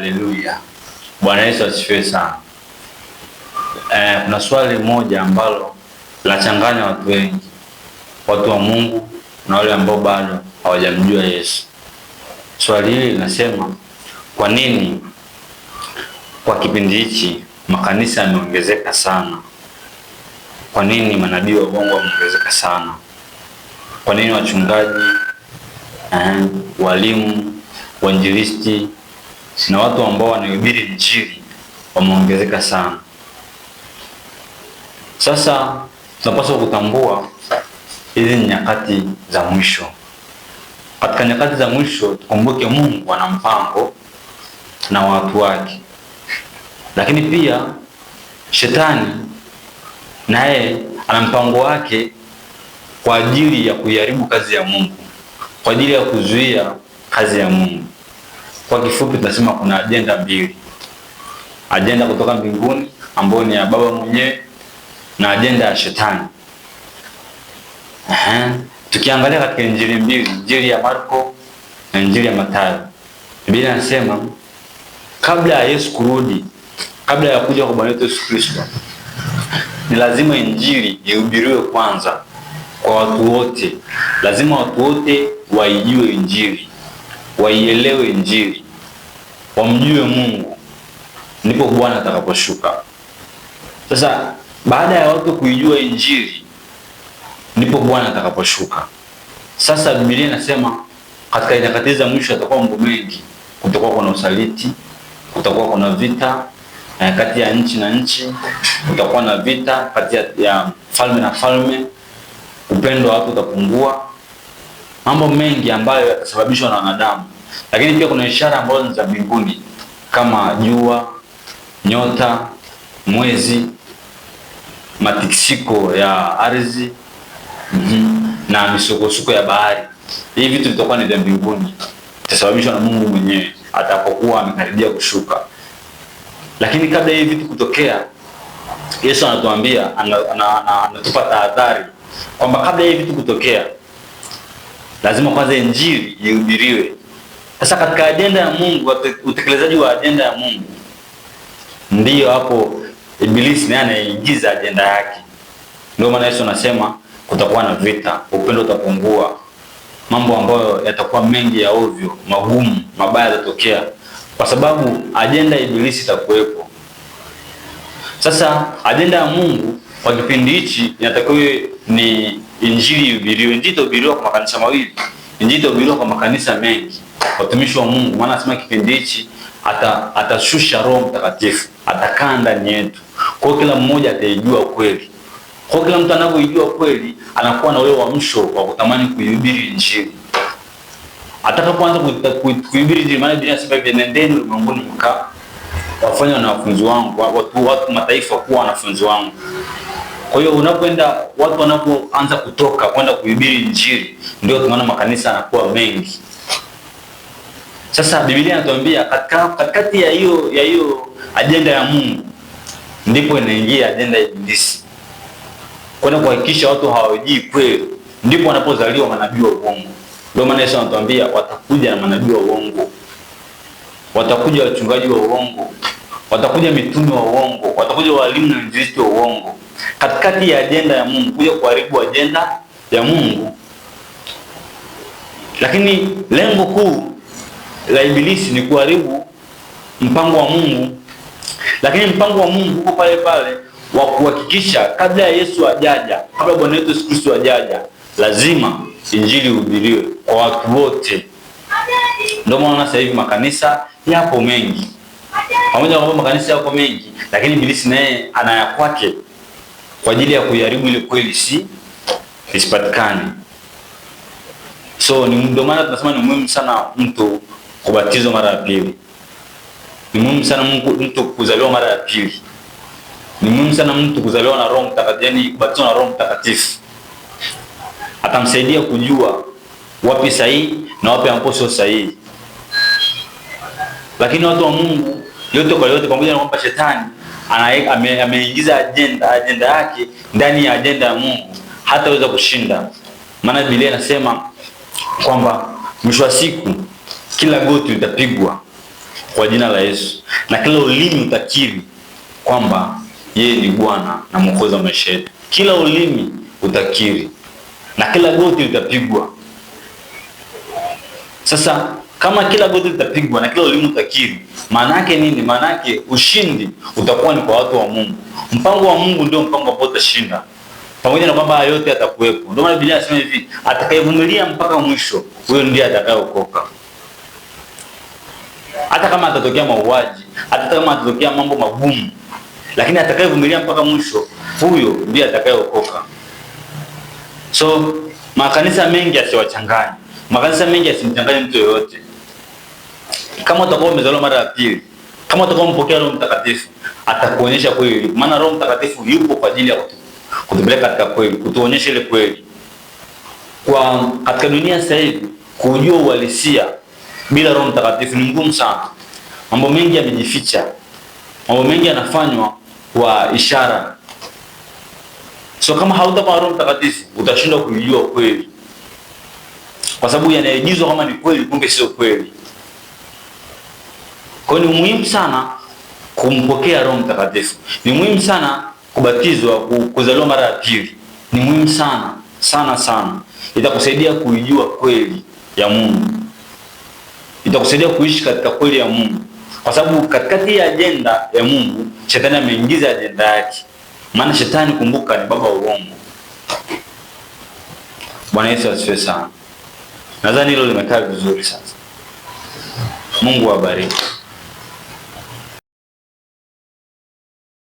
Haleluya. Bwana Yesu asifiwe sana. Kuna swali moja ambalo linachanganya watu wengi, watu wa Mungu na wale ambao bado hawajamjua Yesu. Swali hili linasema, kwa nini kwa kipindi hichi makanisa yameongezeka sana? Kwa nini manabii wa uongo wameongezeka sana? Kwa nini wachungaji, walimu, wainjilisti na watu ambao wanahubiri injili wameongezeka sana? Sasa tunapaswa kutambua hizi ni nyakati za mwisho. Katika nyakati za mwisho tukumbuke Mungu ana mpango na watu wake, lakini pia shetani naye ana mpango wake kwa ajili ya kuiharibu kazi ya Mungu, kwa ajili ya kuzuia kazi ya Mungu. Kwa kifupi tunasema kuna ajenda mbili: ajenda kutoka mbinguni ambayo ni ya Baba mwenyewe na ajenda ya shetani. Tukiangalia katika injili mbili, injili ya Marko na injili ya Mathayo, Biblia inasema kabla ya Yesu kurudi, kabla ya kuja kwa Bwana wetu Yesu Kristo, ni lazima injili ihubiriwe kwanza kwa watu wote. Lazima watu wote waijue injili, waielewe injili, wamjue Mungu, ndipo Bwana atakaposhuka. Sasa baada ya watu kuijua injili, ndipo Bwana atakaposhuka. Sasa Biblia inasema katika nyakati za mwisho atakuwa mambo mengi. Kutakuwa kuna usaliti, kutakuwa kuna vita kati ya nchi na nchi, kutakuwa na vita kati ya falme na falme, upendo wa watu utapungua, mambo mengi ambayo yatasababishwa na wanadamu. Lakini pia kuna ishara ambazo ni za mbinguni kama jua, nyota, mwezi, matikisiko ya ardhi na misukosuko ya bahari. Hivi vitu vitakuwa ni vya mbinguni, vitasababishwa na Mungu mwenyewe atakapokuwa amekaribia kushuka. Lakini kabla hivi vitu kutokea, Yesu anatuambia, anatupa tahadhari kwamba kabla hivi vitu kutokea, lazima kwanza injili ihubiriwe. Sasa katika ajenda ya Mungu, utekelezaji wa ajenda ya Mungu, ndiyo hapo Ibilisi naye anaingiza ajenda yake. Ndio maana Yesu anasema kutakuwa na vita, upendo utapungua, mambo ambayo yatakuwa mengi ya ovyo, magumu, mabaya yatatokea, kwa sababu ajenda ya Ibilisi itakuwepo. Sasa ajenda ya Mungu kwa kipindi hichi inatakiwa ni injili ihubiriwe. Injili itahubiriwa kwa makanisa mawili, injili itahubiriwa kwa makanisa mengi, watumishi wa Mungu. Maana anasema kipindi hichi atashusha Roho Mtakatifu, atakaa ndani yetu. Kwa kila mmoja ataijua kweli. Kwa kila mtu anapoijua kweli, anakuwa na ule uamsho wa kutamani kuihubiri injili. Atakapoanza kuhubiri injili, maana Biblia inasema hivi, nendeni ulimwenguni wafanye wanafunzi wangu, watu mataifa kuwa wanafunzi wangu. Kwa hiyo unapoenda, watu wanapoanza kutoka kwenda kuhubiri injili, ndio tunaona makanisa yanakuwa mengi. Sasa Biblia inatuambia katikati ya hiyo ajenda ya Mungu ndipo inaingia ajenda ya Ibilisi, kwenda kuhakikisha watu hawajui kweli. Ndipo wanapozaliwa manabii wa uongo. Ndio maana Yesu anatuambia watakuja na manabii wa uongo, watakuja wachungaji wa uongo, watakuja mitume wa uongo, watakuja walimu na wainjilisti wa uongo, katikati ya ajenda ya Mungu, kuja kuharibu ajenda ya Mungu. Lakini lengo kuu la Ibilisi ni kuharibu mpango wa Mungu. Lakini mpango wa Mungu uko pale pale wa kuhakikisha kabla ya Yesu ajaja, kabla Bwana wetu Yesu Kristo ajaja, lazima injili ihubiriwe kwa watu wote. Ndio maana sasa hivi makanisa yapo mengi. Pamoja na kwamba makanisa yapo mengi, lakini Ibilisi naye ana ya kwake kwa ajili ya kuiharibu ile kweli isipatikane. So ndio maana tunasema ni muhimu sana mtu kubatizwa mara ya pili. Ni muhimu sana mtu kuzaliwa mara ya pili. Ni muhimu sana mtu kuzaliwa na Roho Mtakatifu, yani kubatizwa na Roho Mtakatifu. Atamsaidia kujua wapi sahihi na wapi ambapo sio sahihi. Lakini watu wa Mungu yote kwa yote, pamoja na kwamba shetani ameingiza ajenda yake ndani ya ajenda ya Mungu, hataweza kushinda. Maana Biblia inasema kwamba mwisho wa siku kila goti litapigwa, kwa jina la Yesu, na kila ulimi utakiri kwamba yeye ni Bwana na Mwokozi wa maisha yetu. Kila ulimi utakiri na kila goti litapigwa. Sasa kama kila goti litapigwa na kila ulimi utakiri, maana yake nini? Maana yake ushindi utakuwa ni kwa watu wa Mungu. Mpango wa Mungu ndio mpango ambao utashinda, pamoja na kwamba yote atakuwepo. Ndio maana Biblia inasema hivi, atakayevumilia mpaka mwisho, huyo ndiye atakayeokoka. Hata kama atatokea mauaji, hata kama atatokea mambo magumu, lakini atakayevumilia mpaka mwisho, huyo ndiye atakayeokoka. So makanisa mengi yasiwachanganye, makanisa mengi yasimchanganye mtu yoyote. Kama utakuwa umezaliwa mara ya pili, kama utakuwa mpokea Roho Mtakatifu, atakuonyesha kweli, maana Roho Mtakatifu yupo kwa ajili ya kutupeleka katika kweli, kutuonyesha ile kweli. Kwa katika dunia sasa hivi kujua uhalisia bila Roho Mtakatifu ni ngumu sana. Mambo mengi yamejificha, mambo mengi yanafanywa kwa ishara. So kama hautakuwa Roho Mtakatifu, utashindwa kujua kweli, kwa sababu yanaigizwa kama ni kweli, kumbe sio kweli. Kwa hiyo ni muhimu sana kumpokea Roho Mtakatifu. Ni muhimu sana kubatizwa, kuzaliwa mara ya pili. Ni muhimu sana sana sana. Itakusaidia kuijua kweli ya Mungu, itakusaidia kuishi katika kweli ya Mungu, kwa sababu katikati ya ajenda ya Mungu shetani ameingiza ajenda yake. Maana shetani, kumbuka, ni baba wa uongo. Bwana Yesu asifiwe sana. Nadhani hilo limekaa vizuri sasa. Mungu awabariki.